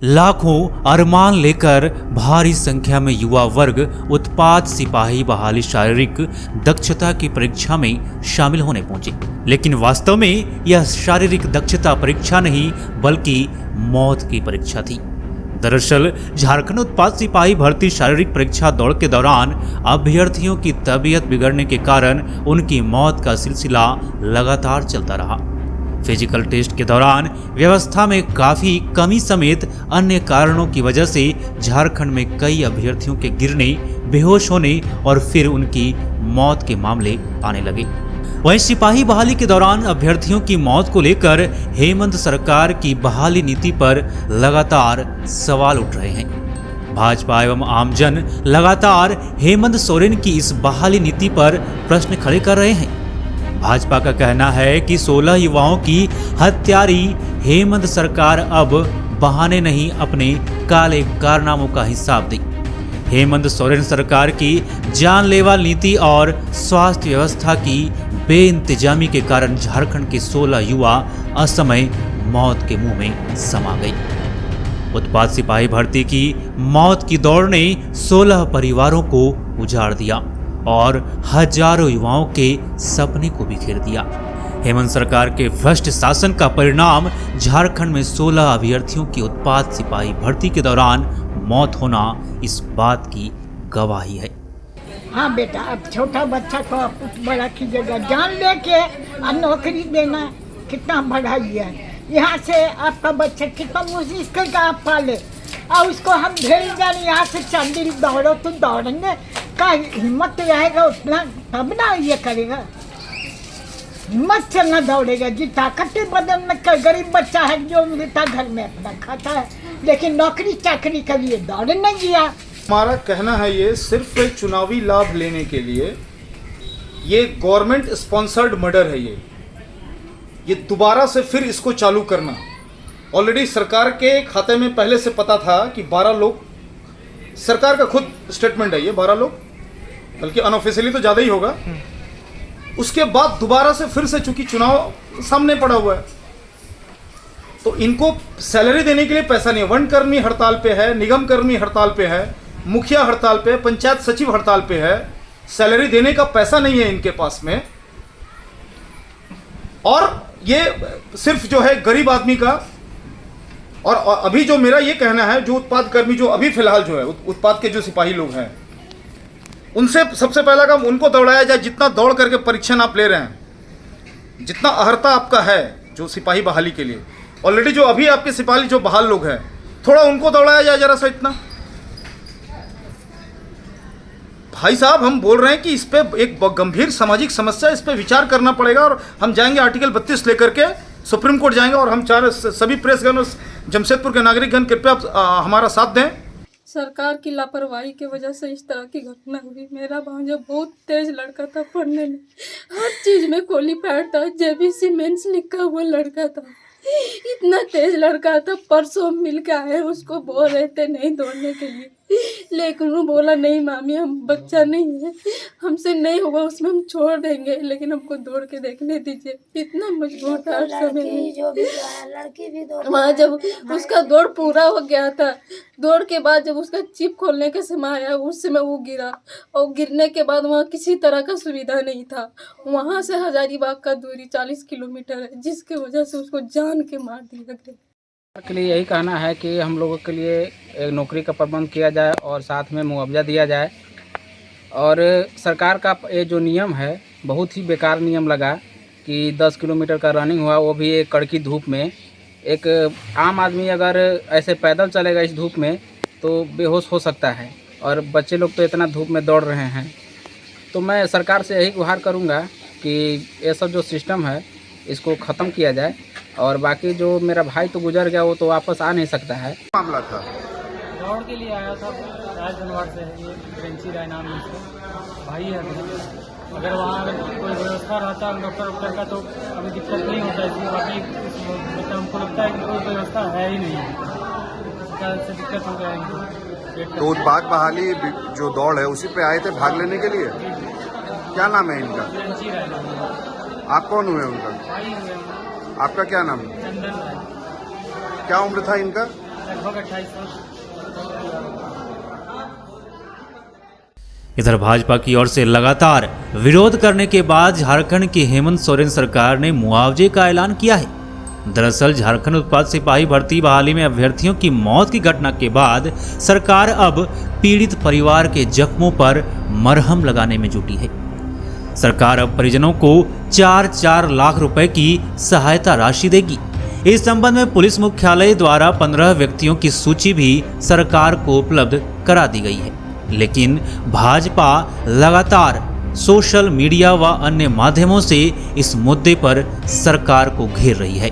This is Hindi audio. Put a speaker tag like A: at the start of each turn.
A: लाखों अरमान लेकर भारी संख्या में युवा वर्ग उत्पाद सिपाही बहाली शारीरिक दक्षता की परीक्षा में शामिल होने पहुंचे, लेकिन वास्तव में यह शारीरिक दक्षता परीक्षा नहीं बल्कि मौत की परीक्षा थी। दरअसल झारखंड उत्पाद सिपाही भर्ती शारीरिक परीक्षा दौड़ के दौरान अभ्यर्थियों की तबीयत बिगड़ने के कारण उनकी मौत का सिलसिला लगातार चलता रहा। फिजिकल टेस्ट के दौरान व्यवस्था में काफी कमी समेत अन्य कारणों की वजह से झारखंड में कई अभ्यर्थियों के गिरने, बेहोश होने और फिर उनकी मौत के मामले आने लगे। वहीं सिपाही बहाली के दौरान अभ्यर्थियों की मौत को लेकर हेमंत सरकार की बहाली नीति पर लगातार सवाल उठ रहे हैं। भाजपा एवं आमजन लगातार हेमंत सोरेन की इस बहाली नीति पर प्रश्न खड़े कर रहे हैं। भाजपा का कहना है कि 16 युवाओं की हत्यारी हेमंत सरकार अब बहाने नहीं अपने काले कारनामों का हिसाब दे। हेमंत सोरेन सरकार की जानलेवा नीति और स्वास्थ्य व्यवस्था की बेइंतजामी के कारण झारखंड के 16 युवा असमय मौत के मुंह में समा गए। उत्पाद सिपाही भर्ती की मौत की दौड़ ने 16 परिवारों को उजाड़ दिया और हजारों युवाओं के सपने को बिखेर दिया। हेमंत सरकार के भ्रष्ट शासन का परिणाम झारखंड में 16 अभ्यर्थियों की उत्पाद सिपाही भर्ती के दौरान मौत होना इस बात की गवाही है।
B: हाँ बेटा, अब छोटा बच्चा को आप कुछ बड़ा कीजिएगा, जान लेके नौकरी देना कितना बड़ा है। यहाँ से आपका बच्चा कितना मुश्किल का आप पाले और उसको हम भेज जाए यहाँ से चंदिल दौड़ो तो दौड़ेंगे का हिम्मत रहेगा उतना तब ना ये करेगा। हिम्मत से ना दौड़ेगा जी, ताकत बदन में गरीब बच्चा है जो मिलता घर में अपना खाता है, लेकिन नौकरी चाकरी के लिए दौड़ नहीं गया।
C: हमारा कहना है ये सिर्फ एक चुनावी लाभ लेने के लिए ये गवर्नमेंट स्पॉन्सर्ड मर्डर है। ये दोबारा से फिर इसको चालू करना, ऑलरेडी सरकार के खाते में पहले से पता था कि 12 लोग, सरकार का खुद स्टेटमेंट है ये, 12 लोग, बल्कि अनऑफिशियली तो ज़्यादा ही होगा। उसके बाद दोबारा से फिर से चूंकि चुनाव सामने पड़ा हुआ है तो इनको सैलरी देने के लिए पैसा नहीं है। वन कर्मी हड़ताल पे है, निगम कर्मी हड़ताल पे है, मुखिया हड़ताल पे, पंचायत सचिव हड़ताल पे है। सैलरी देने का पैसा नहीं है इनके पास में, और ये सिर्फ जो है गरीब आदमी का। और अभी जो मेरा ये कहना है, जो उत्पाद कर्मी जो अभी फिलहाल जो है उत्पाद के जो सिपाही लोग हैं, उनसे सबसे पहला काम उनको दौड़ाया जाए। जितना दौड़ करके परीक्षण आप ले रहे हैं, जितना अहर्ता आपका है जो सिपाही बहाली के लिए, ऑलरेडी जो अभी आपके सिपाही जो बहाल लोग हैं, थोड़ा उनको दौड़ाया जाए जरा सा। इतना भाई साहब, हम बोल रहे हैं कि इस पे एक गंभीर सामाजिक समस्या, इस पे विचार करना पड़ेगा। और हम जाएंगे आर्टिकल 32 लेकर के सुप्रीम कोर्ट जाएंगे, और हम चाह रहे सभी प्रेसगण और जमशेदपुर के नागरिकगण कृपया हमारा साथ दें।
D: सरकार की लापरवाही की वजह से इस तरह की घटना हुई। मेरा भांजा बहुत तेज लड़का था, पढ़ने में हर चीज में क्वालिफाइड था, जेबीसी मेंस लिखा हुआ लड़का था, इतना तेज लड़का था। परसों मिल के आए, उसको बोल रहे थे नहीं दौड़ने के लिए, लेकिन वो बोला नहीं मामी, हम बच्चा नहीं है, हमसे नहीं होगा, उसमें हम छोड़ देंगे, लेकिन हमको दौड़ के देखने दीजिए। इतना मजबूर था उस समय।
E: लड़की भी
D: वहाँ जब उसका दौड़ पूरा हो गया था, दौड़ के बाद जब उसका चिप खोलने का समय आया, उस समय वो गिरा, और गिरने के बाद वहाँ किसी तरह का सुविधा नहीं था। वहाँ से हजारीबाग का दूरी 40 किलोमीटर है, जिसके वजह से उसको जान के मार दिया गया।
F: के लिए यही कहना है कि हम लोगों के लिए एक नौकरी का प्रबंध किया जाए और साथ में मुआवजा दिया जाए। और सरकार का ये जो नियम है बहुत ही बेकार नियम लगा कि 10 किलोमीटर का रनिंग हुआ, वो भी एक कड़की धूप में। एक आम आदमी अगर ऐसे पैदल चलेगा इस धूप में तो बेहोश हो सकता है, और बच्चे लोग तो इतना धूप में दौड़ रहे हैं। तो मैं सरकार से यही गुहार करूँगा कि ये सब जो सिस्टम है इसको ख़त्म किया जाए। और बाकी जो मेरा भाई तो गुजर गया, वो तो वापस आ नहीं सकता है।
C: मामला था
G: दौड़ के लिए आया था, राजधनवाड़ से है, ये प्रेंसी राय नाम है इसका, भाई है। अगर वहाँ अगर कोई व्यवस्था रहता डॉक्टर वॉक्टर का तो अभी दिक्कत नहीं होता है। बाकी मतलब हमको लगता है कि कोई व्यवस्था है ही नहीं है, से दिक्कत हो गया है।
H: तो उत्पाद बहाली जो दौड़ है उसी पे आए थे भाग लेने के लिए। क्या नाम है इनका?
G: प्रेंसी राय नाम है।
H: आप कौन हुए उनका?
G: भाई हुए।
H: आपका क्या नाम है?
G: चंदन राय।
H: क्या उम्र था इनका?
G: लगभग 2800।
A: इधर भाजपा की ओर से लगातार विरोध करने के बाद झारखंड की हेमंत सोरेन सरकार ने मुआवजे का ऐलान किया है। दरअसल झारखंड उत्पाद सिपाही भर्ती बहाली में अभ्यर्थियों की मौत की घटना के बाद सरकार अब पीड़ित परिवार के जख्मों पर मरहम लगाने में जुटी है। सरकार अब परिजनों को 4-4 लाख रुपए की सहायता राशि देगी। इस संबंध में पुलिस मुख्यालय द्वारा 15 व्यक्तियों की सूची भी सरकार को उपलब्ध करा दी गई है। लेकिन भाजपा लगातार सोशल मीडिया व अन्य माध्यमों से इस मुद्दे पर सरकार को घेर रही है।